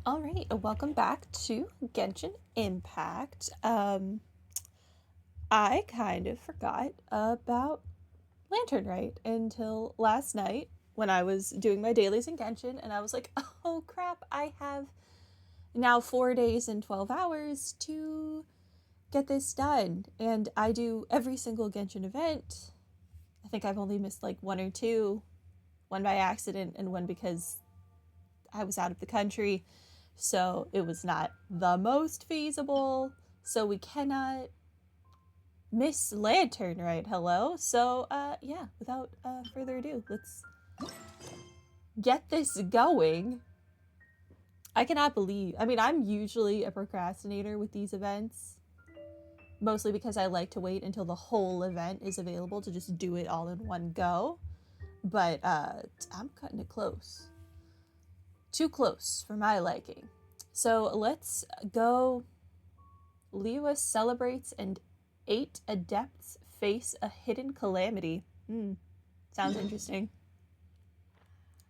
All right, welcome back to Genshin Impact. I kind of forgot about Lantern Rite until last night when I was doing my dailies in Genshin, and I was like, oh crap, I have now 4 days and 12 hours to get this done. And I do every single Genshin event. I think I've only missed like one or two, one by accident and one because I was out of the country. So it was not the most feasible. So we cannot miss Lantern, right? Hello. So yeah, without further ado, let's get this going. I cannot believe. I mean, I'm usually a procrastinator with these events, mostly because I like to wait until the whole event is available to just do it all in one go. But I'm cutting it close. Too close for my liking. So let's go. Liyue celebrates and 8 adepts face a hidden calamity. Sounds interesting.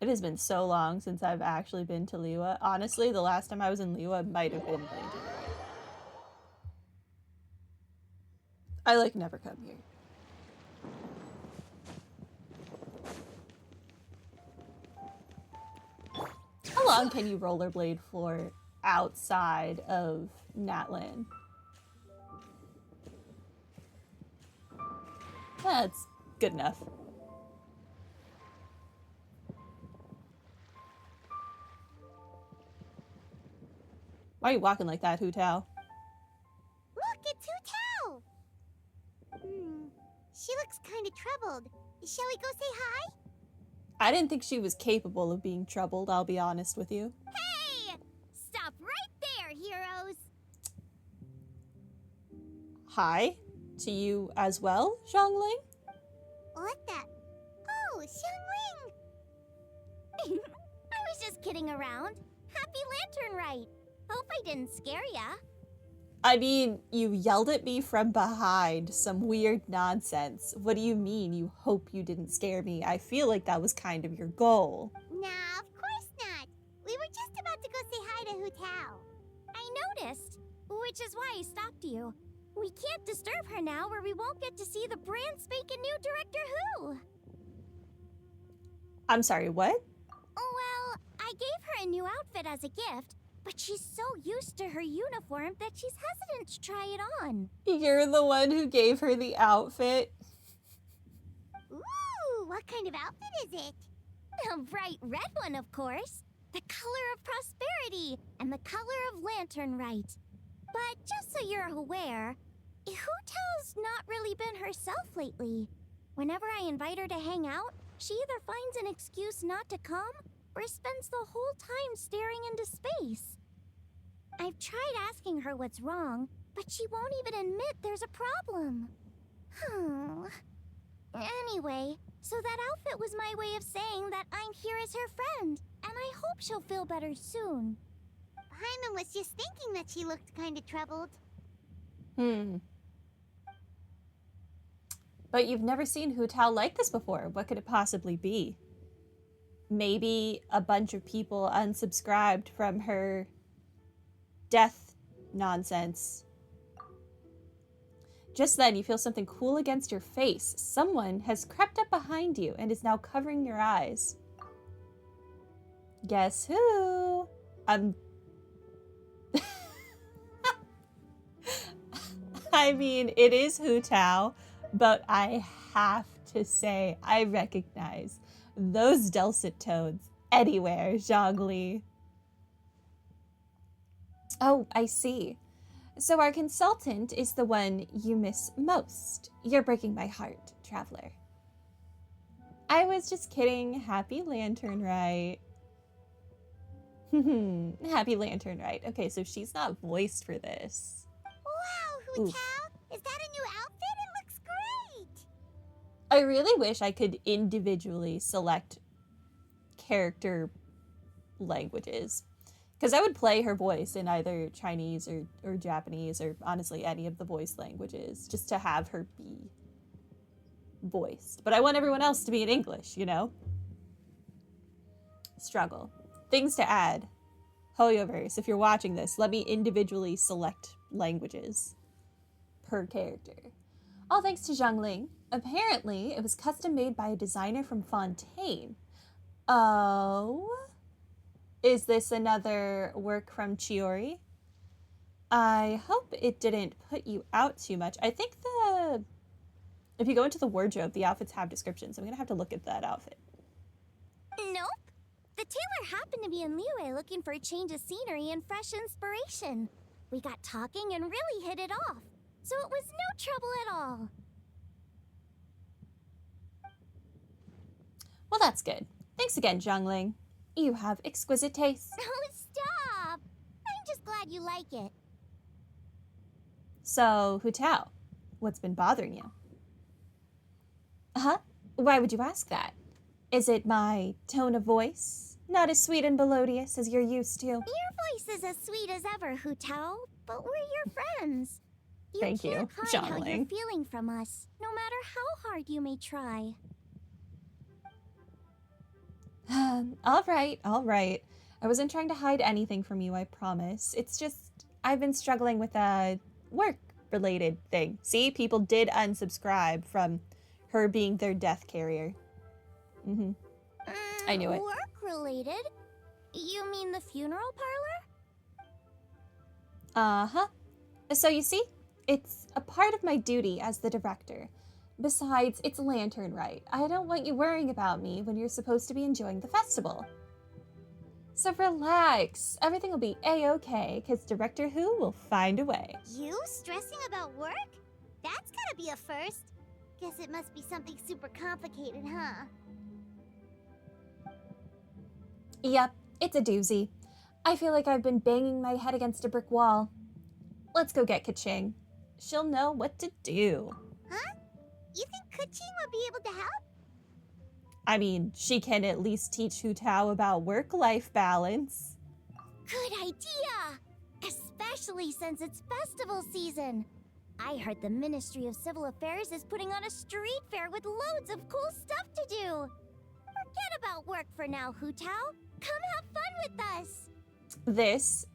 It has been so long since I've actually been to Liyue. Honestly, the last time I was in Liyue might have been Lantern Rite. I like never come here. How long can you rollerblade for outside of Natlan? That's good enough. Why are you walking like that, Hu Tao? Look, it's Hu Tao! She looks kind of troubled. Shall we go say hi? I didn't think she was capable of being troubled, I'll be honest with you. Hey! Stop right there, heroes! Hi to you as well, Zhongling? What the? Oh, Xiangling! I was just kidding around. Happy Lantern Rite. Hope I didn't scare ya. I mean, you yelled at me from behind some weird nonsense. What do you mean you hope you didn't scare me? I feel like that was kind of your goal. Nah, of course not. We were just about to go say hi to Hu Tao. I noticed, which is why I stopped you. We can't disturb her now or we won't get to see the brand spanking new Director Who. I'm sorry, what? Well, I gave her a new outfit as a gift, but she's so used to her uniform that she's hesitant to try it on. You're the one who gave her the outfit. Ooh, what kind of outfit is it? A bright red one, of course. The color of prosperity and the color of Lantern Rite. But just so you're aware, Hu Tao's not really been herself lately. Whenever I invite her to hang out, she either finds an excuse not to come or spends the whole time staring into space. I've tried asking her what's wrong, but she won't even admit there's a problem. Anyway, so that outfit was my way of saying that I'm here as her friend, and I hope she'll feel better soon. Hyman was just thinking that she looked kind of troubled. But you've never seen Hu Tao like this before. What could it possibly be? Maybe a bunch of people unsubscribed from her death nonsense. Just then, you feel something cool against your face. Someone has crept up behind you and is now covering your eyes. Guess who? I mean, it is Hu Tao, but I have to say, I recognize those dulcet tones anywhere, Zhongli. Oh, I see. So our consultant is the one you miss most. You're breaking my heart, traveler. I was just kidding. Happy Lantern Rite. Happy Lantern Rite. Okay, so she's not voiced for this. Wow, Hu Tao! Is that a new outfit? It looks great! I really wish I could individually select character languages. Because I would play her voice in either Chinese or Japanese or honestly any of the voice languages just to have her be voiced. But I want everyone else to be in English, you know? Struggle. Things to add. Hoyoverse, if you're watching this, let me individually select languages per character. All thanks to Zhangling. Apparently, it was custom made by a designer from Fontaine. Oh? Is this another work from Chiori? I hope it didn't put you out too much. I think if you go into the wardrobe, the outfits have descriptions. I'm gonna have to look at that outfit. Nope. The tailor happened to be in Liyue looking for a change of scenery and fresh inspiration. We got talking and really hit it off, so it was no trouble at all. Well, that's good. Thanks again, Zhangling. You have exquisite taste. Oh, stop! I'm just glad you like it. So, Hu Tao, what's been bothering you? Huh? Why would you ask that? Is it my tone of voice? Not as sweet and melodious as you're used to. Your voice is as sweet as ever, Hu Tao, but we're your friends. Thank you, can't hide how you're Zhangling. feeling from us, no matter how hard you may try. All right. I wasn't trying to hide anything from you, I promise. It's just, I've been struggling with a work-related thing. See, people did unsubscribe from her being their death carrier. I knew it. Work-related? You mean the funeral parlor? Uh-huh. So you see, it's a part of my duty as the director. Besides, it's Lantern Rite. I don't want you worrying about me when you're supposed to be enjoying the festival. So relax. Everything will be a-okay, because Director Who will find a way. You stressing about work? That's gotta be a first. Guess it must be something super complicated, huh? Yep, it's a doozy. I feel like I've been banging my head against a brick wall. Let's go get Kaching. She'll know what to do. Huh? You think Kuching will be able to help? I mean, she can at least teach Hu Tao about work-life balance. Good idea! Especially since it's festival season. I heard the Ministry of Civil Affairs is putting on a street fair with loads of cool stuff to do. Forget about work for now, Hu Tao. Come have fun with us. This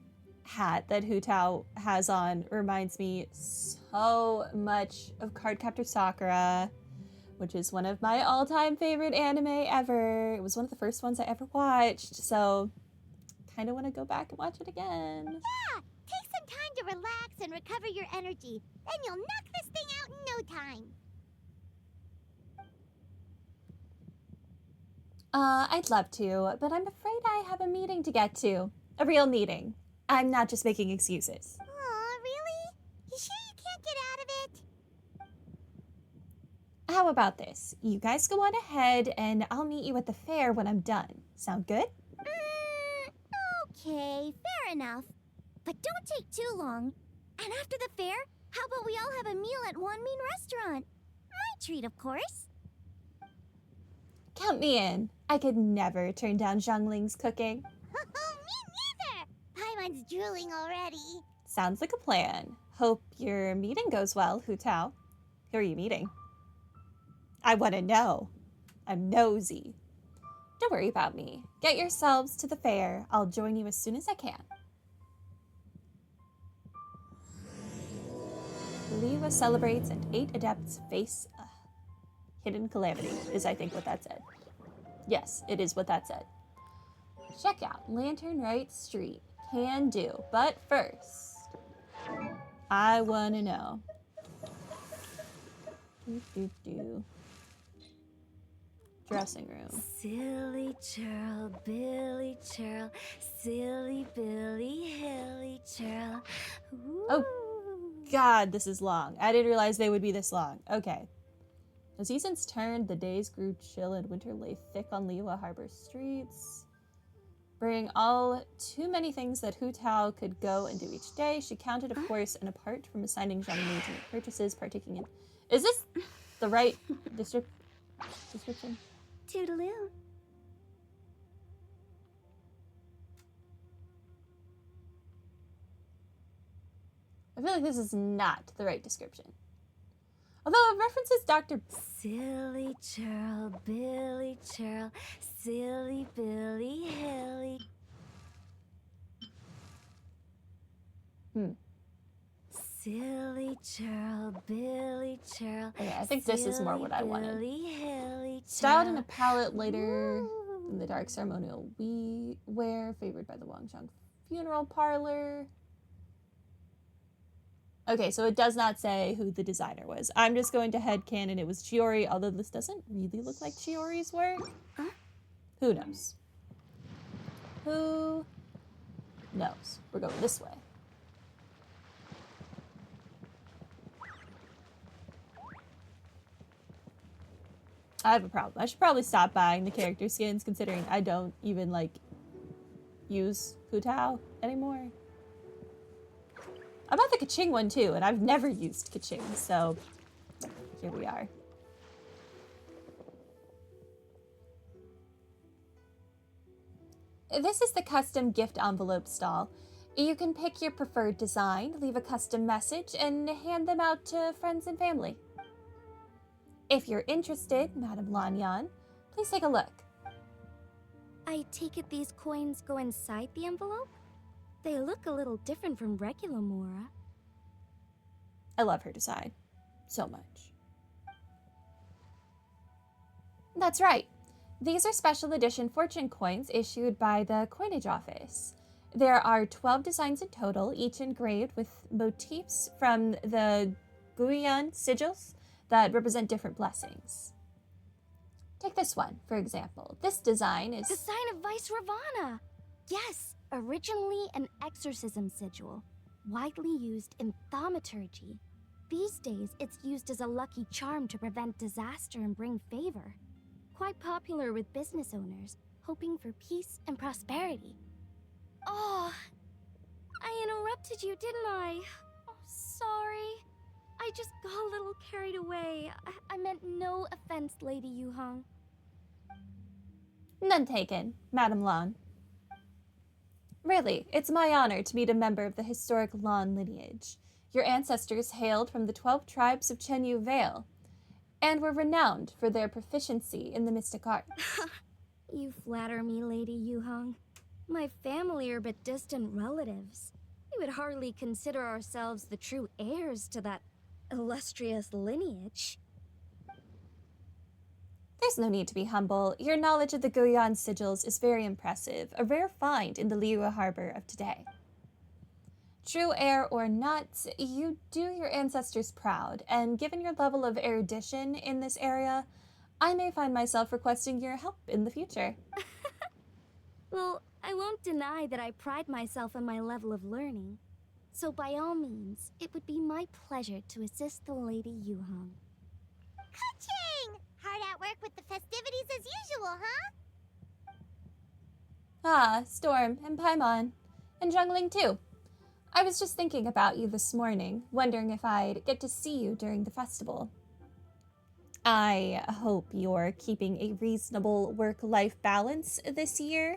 hat that Hu Tao has on reminds me so much of Cardcaptor Sakura, which is one of my all-time favorite anime ever. It was one of the first ones I ever watched, so kind of want to go back and watch it again. Yeah, take some time to relax and recover your energy. Then you'll knock this thing out in no time. I'd love to, but I'm afraid I have a meeting to get to. A real meeting. I'm not just making excuses. Aw, really? You sure you can't get out of it? How about this? You guys go on ahead, and I'll meet you at the fair when I'm done. Sound good? Okay, fair enough. But don't take too long. And after the fair, how about we all have a meal at Wanmin restaurant? My treat, of course. Count me in. I could never turn down Zhangling's cooking. Me neither! Paimon's drooling already. Sounds like a plan. Hope your meeting goes well, Hu Tao. Who are you meeting? I want to know. I'm nosy. Don't worry about me. Get yourselves to the fair. I'll join you as soon as I can. Liyue celebrates and 8 adepts face a hidden calamity, is I think what that said. Yes, it is what that said. Check out Lantern Rite Street. Can do. But first, I want to know. Dressing room. Silly churl, Billy churl, silly Billy, hilly churl. Ooh. Oh, God, this is long. I didn't realize they would be this long. Okay. The seasons turned, the days grew chill, and winter lay thick on Liyue Harbor streets. Bring all too many things that Hu Tao could go and do each day. She counted, of course, and apart from assigning Zhangli to make purchases, partaking in... Is this the right description? Toodaloo. I feel like this is not the right description. Although it references Dr. Silly churl, Billy churl, silly Billy, hilly. Silly churl, Billy churl. Okay, I think this is more what I wanted. Billy, hilly Styled in a churl. palette later in the dark ceremonial wear, favored by the Wangchang funeral parlor. Okay, so it does not say who the designer was. I'm just going to headcanon it was Chiori, although this doesn't really look like Chiori's work. Huh? Who knows? Who knows? We're going this way. I have a problem. I should probably stop buying the character skins, considering I don't even, like, use Hu Tao anymore. I bought the Kaching one, too, and I've never used Kaching, so here we are. This is the custom gift envelope stall. You can pick your preferred design, leave a custom message, and hand them out to friends and family. If you're interested, Madame Lanyan, please take a look. I take it these coins go inside the envelope? They look a little different from regular Mora. I love her design so much. That's right. These are special edition fortune coins issued by the coinage office. There are 12 designs in total, each engraved with motifs from the Guyan sigils that represent different blessings. Take this one, for example. This design is... The sign of Vice Ravana! Yes, originally an exorcism sigil, widely used in thaumaturgy. These days, it's used as a lucky charm to prevent disaster and bring favor. Quite popular with business owners, hoping for peace and prosperity. Oh, I interrupted you, didn't I? Oh, sorry. I just got a little carried away. I meant no offense, Lady Yuhong. None taken, Madame Lan. Really, it's my honor to meet a member of the historic Lan lineage. Your ancestors hailed from the 12 tribes of Chenyu Vale, and were renowned for their proficiency in the mystic arts. You flatter me, Lady Yuhong. My family are but distant relatives. We would hardly consider ourselves the true heirs to that illustrious lineage. There's no need to be humble. Your knowledge of the Guyan sigils is very impressive, a rare find in the Liyue harbor of today. True heir or not, you do your ancestors proud, and given your level of erudition in this area, I may find myself requesting your help in the future. Well, I won't deny that I pride myself on my level of learning. So by all means, it would be my pleasure to assist the Lady Yuhong. Ka-ching! Hard at work with the festivities as usual, huh? Ah, Storm and Paimon, and Jungling too. I was just thinking about you this morning, wondering if I'd get to see you during the festival. I hope you're keeping a reasonable work-life balance this year,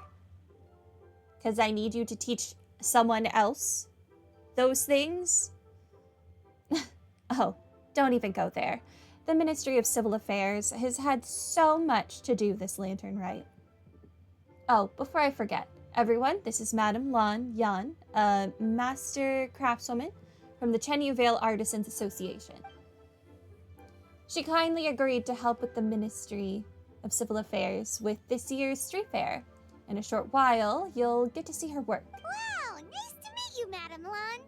because I need you to teach someone else those things. Oh, don't even go there. The Ministry of Civil Affairs has had so much to do this Lantern Rite. Oh, before I forget, everyone, this is Madame Lan Yan, a master craftswoman from the Chenyu Vale Artisans Association. She kindly agreed to help with the Ministry of Civil Affairs with this year's street fair. In a short while, you'll get to see her work. Wow, nice to meet you, Madame Lan.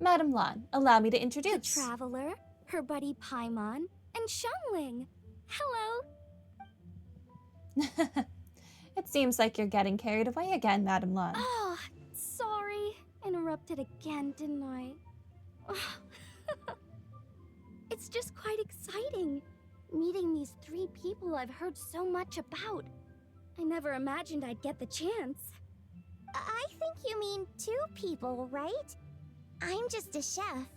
Madame Lan, allow me to The introduce. Traveler, her buddy Paimon, and Xiangling. Hello. It seems like you're getting carried away again, Madame Lan. Oh, sorry. Interrupted again, didn't I? It's just quite exciting. Meeting these 3 people I've heard so much about. I never imagined I'd get the chance. I think you mean 2 people, right? I'm just a chef.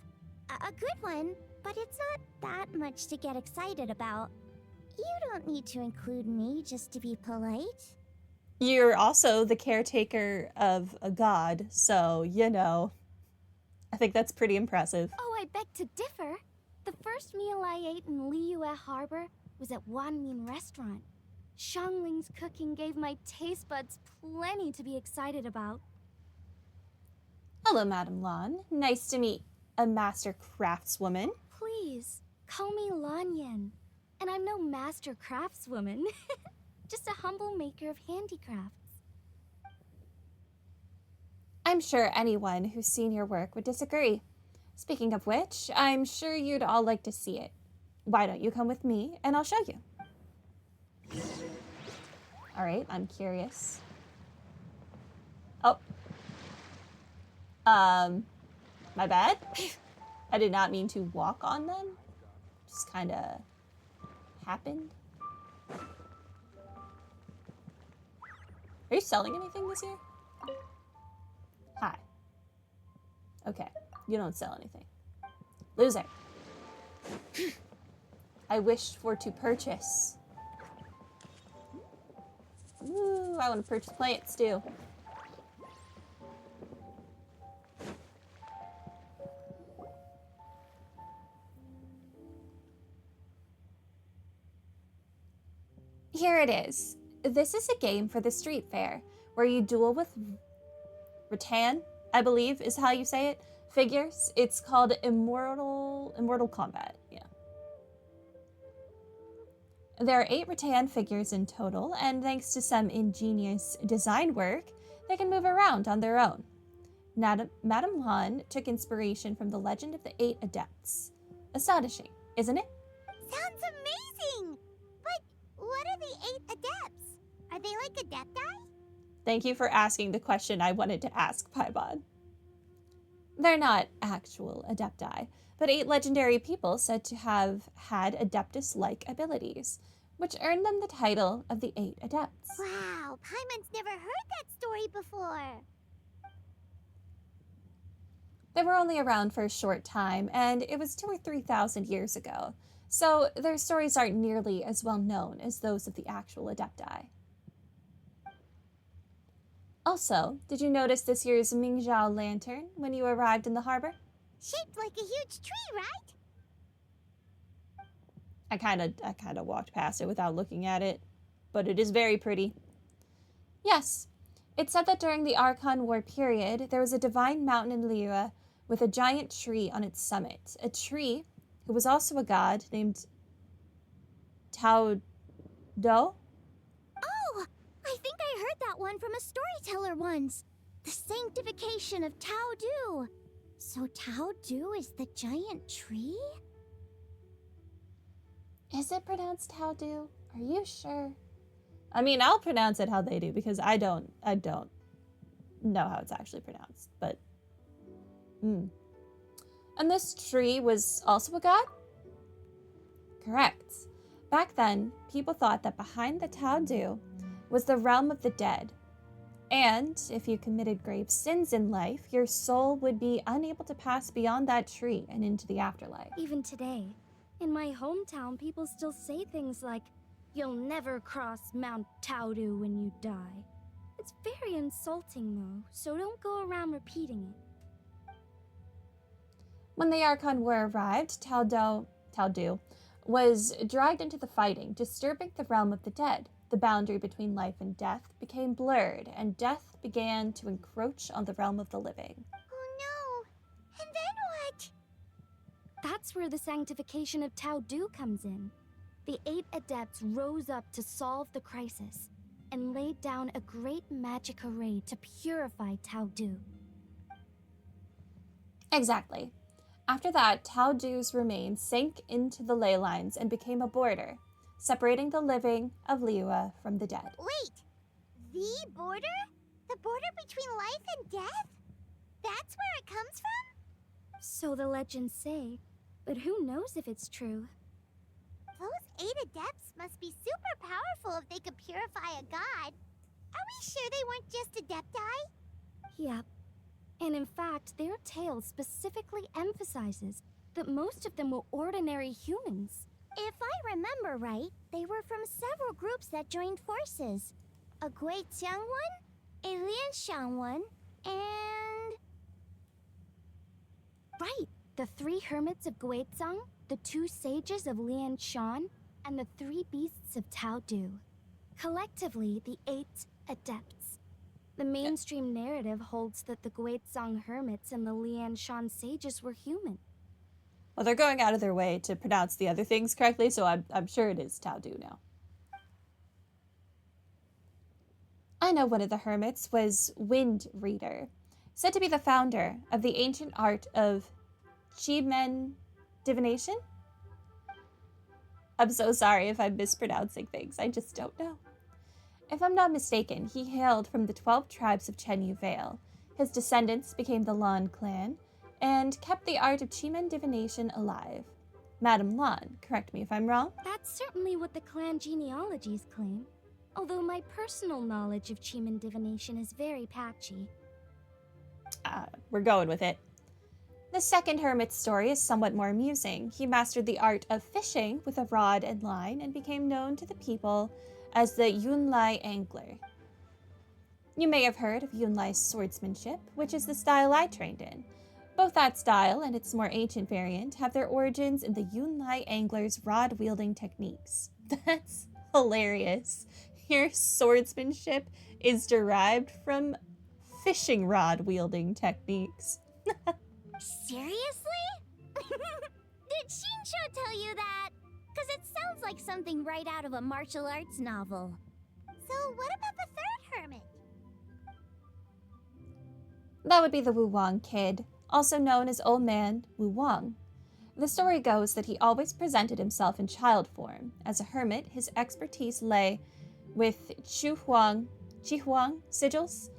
A good one, but it's not that much to get excited about. You don't need to include me just to be polite. You're also the caretaker of a god, so, you know, I think that's pretty impressive. Oh, I beg to differ. The first meal I ate in Liyue Harbor was at Wanmin Restaurant. Xiangling's cooking gave my taste buds plenty to be excited about. Hello, Madame Lan. Nice to meet a master craftswoman. Please, call me Lanyan. And I'm no master craftswoman. Just a humble maker of handicrafts. I'm sure anyone who's seen your work would disagree. Speaking of which, I'm sure you'd all like to see it. Why don't you come with me and I'll show you? All right, I'm curious. Oh. My bad. I did not mean to walk on them. Just kind of happened. Are you selling anything this year? Hi. Okay, you don't sell anything. Loser. I wished for to purchase. Ooh, I want to purchase plants too. Here it is. This is a game for the street fair where you duel with rattan, I believe is how you say it, figures. It's called Immortal Combat. Yeah. There are 8 rattan figures in total, and thanks to some ingenious design work, they can move around on their own. Madame Lan took inspiration from the legend of the 8 Adepts. Astonishing, isn't it? Sounds amazing! But what are the 8 adepts? Are they like adepti? Thank you for asking the question I wanted to ask, Paibon. They're not actual adepti, but 8 legendary people said to have had Adeptus-like abilities, which earned them the title of the 8 Adepts. Wow, Paimon's never heard that story before. They were only around for a short time, and it was 2,000 or 3,000 years ago, so their stories aren't nearly as well known as those of the actual Adepti. Also, did you notice this year's Mingzhao lantern when you arrived in the harbor? Shaped like a huge tree, right? I kind of walked past it without looking at it, but it is very pretty. Yes, it said that during the Archon War period, there was a divine mountain in Liyue with a giant tree on its summit. A tree who was also a god named Tao Do. Oh, I think I heard that one from a storyteller once. The sanctification of Tao Du. So Tao Du is the giant tree? Is it pronounced Tao Do? Are you sure? I mean, I'll pronounce it how they do because I don't know how it's actually pronounced, but And this tree was also a god? Correct. Back then, people thought that behind the Tao Du was the realm of the dead. And if you committed grave sins in life, your soul would be unable to pass beyond that tree and into the afterlife. Even today, in my hometown, people still say things like, "You'll never cross Mount Taudu when you die." It's very insulting though, so don't go around repeating it. When the Archon War arrived, Tao Du was dragged into the fighting, disturbing the realm of the dead. The boundary between life and death became blurred, and death began to encroach on the realm of the living. Oh no! And then what? That's where the sanctification of Tao Du comes in. The 8 Adepts rose up to solve the crisis and laid down a great magic array to purify Tao Du. Exactly. After that, Tao Du's remains sank into the ley lines and became a border, separating the living of Liyue from the dead. Wait! The border? The border between life and death? That's where it comes from? So the legends say, but who knows if it's true? Those 8 adepts must be super powerful if they could purify a god. Are we sure they weren't just adepti? Yep. And in fact, their tale specifically emphasizes that most of them were ordinary humans. If I remember right, they were from several groups that joined forces. A Guiqiang one, a Lianshan one, and... Right! The 3 hermits of Guizang, the 2 sages of Lianshan, and the 3 beasts of Tao Du. Collectively, the 8 Adepts. The mainstream narrative holds that the Guizhong hermits and the Lianshan sages were human. Well, they're going out of their way to pronounce the other things correctly, so I'm sure it is Taodu now. I know one of the hermits was Wind Reader, said to be the founder of the ancient art of Chimen divination. I'm so sorry if I'm mispronouncing things, I just don't know. If I'm not mistaken, he hailed from the 12 tribes of Chenyu Vale. His descendants became the Lan clan and kept the art of Chimen divination alive. Madame Lan, correct me if I'm wrong? That's certainly what the clan genealogies claim. Although my personal knowledge of Chimen divination is very patchy. We're going with it. The second hermit's story is somewhat more amusing. He mastered the art of fishing with a rod and line and became known to the people as the Yunlai angler. You may have heard of Yunlai's swordsmanship, which is the style I trained in. Both that style and its more ancient variant have their origins in the Yunlai angler's rod-wielding techniques. That's hilarious. Your swordsmanship is derived from fishing rod-wielding techniques. Seriously? Did Shinsho tell you that? Because it sounds like something right out of a martial arts novel. So what about the third hermit? That would be the Wu Wang kid, also known as Old Man Wu Wang. The story goes that he always presented himself in child form. As a hermit, his expertise lay with Qi Huang sigils,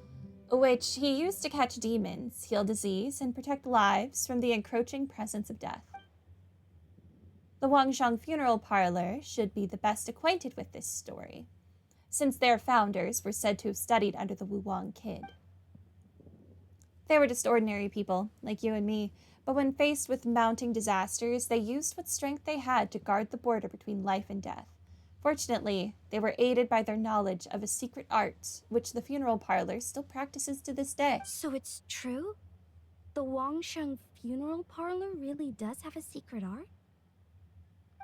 which he used to catch demons, heal disease, and protect lives from the encroaching presence of death. The Wangshang funeral parlor should be the best acquainted with this story, since their founders were said to have studied under the Wu Wang kid. They were just ordinary people, like you and me, but when faced with mounting disasters, they used what strength they had to guard the border between life and death. Fortunately, they were aided by their knowledge of a secret art, which the funeral parlor still practices to this day. So it's true? The Wangsheng funeral parlor really does have a secret art?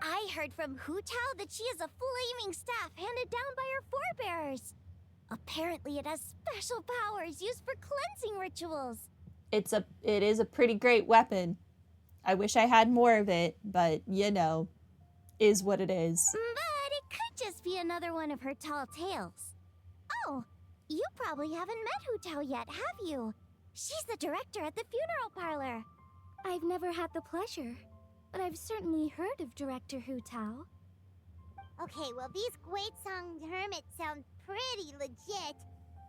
I heard from Hu Tao that she has a flaming staff handed down by her forebears. Apparently it has special powers used for cleansing rituals. It is a pretty great weapon. I wish I had more of it, but is what it is. But it could just be another one of her tall tales. Oh, you probably haven't met Hu Tao yet, have you? She's the director at the funeral parlor. I've never had the pleasure, but I've certainly heard of Director Hu Tao. Okay, well these Guizhong hermits sound pretty legit.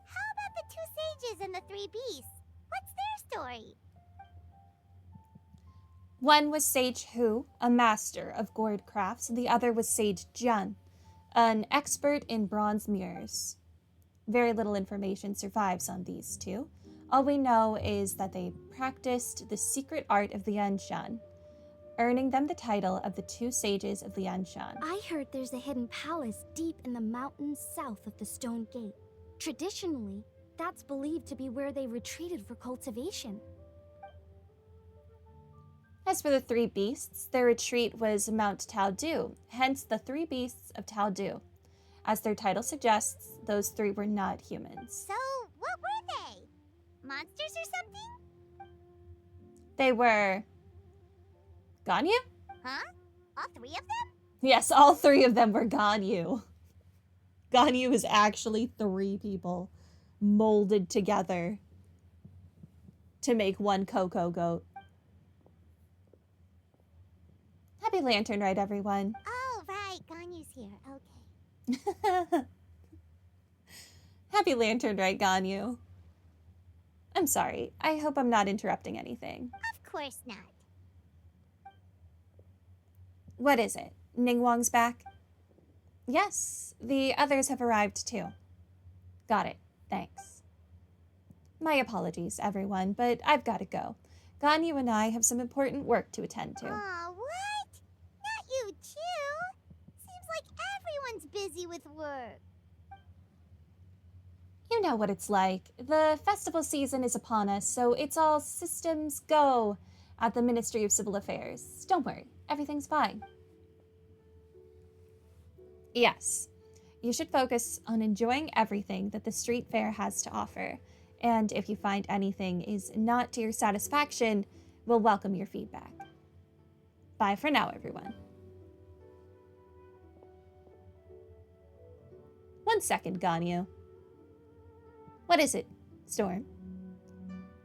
How about the two sages and the three beasts? What's their story? One was Sage Hu, a master of gourd crafts, and the other was Sage Jian, an expert in bronze mirrors. Very little information survives on these two. All we know is that they practiced the secret art of Lianshan, earning them the title of the two sages of Lianshan. I heard there's a hidden palace deep in the mountains south of the Stone Gate. Traditionally, that's believed to be where they retreated for cultivation. As for the three beasts, their retreat was Mount Taodu, hence the three beasts of Taodu. As their title suggests, those three were not humans. So, what were they? Monsters or something? They were... Ganyu? Huh? All three of them? Yes, all three of them were Ganyu. Ganyu is actually three people molded together to make one Coco goat. Happy Lantern Rite, everyone. Oh, right. Ganyu's here. Okay. Happy Lantern Rite, Ganyu. I'm sorry. I hope I'm not interrupting anything. Of course not. What is it? Ningguang's back? Yes, the others have arrived too. Got it. Thanks. My apologies, everyone, but I've got to go. Ganyu and I have some important work to attend to. Aw, what? Not you too? Seems like everyone's busy with work. You know what it's like. The festival season is upon us, so it's all systems go at the Ministry of Civil Affairs. Don't worry, everything's fine. Yes, You should focus on enjoying everything that the street fair has to offer, and if you find anything is not to your satisfaction, we'll welcome your feedback. Bye for now, everyone. 1 second, Ganyu. What is it, Storm?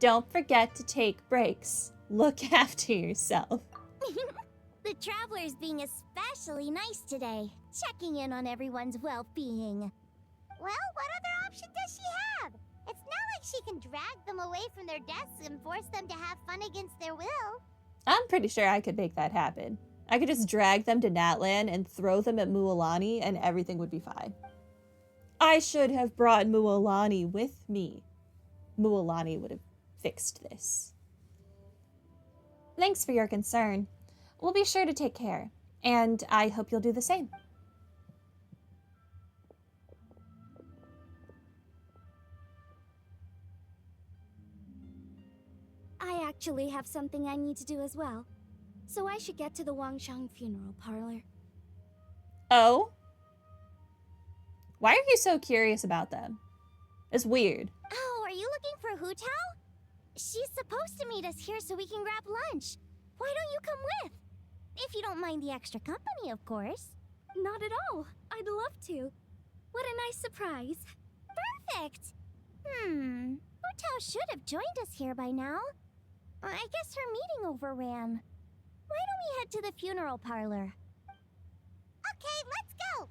Don't forget to take breaks. Look after yourself. The traveler's being especially nice today, checking in on everyone's well-being. Well, what other option does she have? It's not like she can drag them away from their desks and force them to have fun against their will. I'm pretty sure I could make that happen. I could just drag them to Natlan and throw them at Mualani and everything would be fine. I should have brought Mualani with me. Mualani would have fixed this. Thanks for your concern. We'll be sure to take care, and I hope you'll do the same. I actually have something I need to do as well. So I should get to the Wangshang funeral parlor. Oh? Why are you so curious about them? It's weird. Oh, are you looking for Hu Tao? She's supposed to meet us here so we can grab lunch. Why don't you come with? If you don't mind the extra company, of course. Not at all. I'd love to. What a nice surprise. Perfect! Hu Tao should have joined us here by now. I guess her meeting overran. Why don't we head to the funeral parlor? Okay, let's go!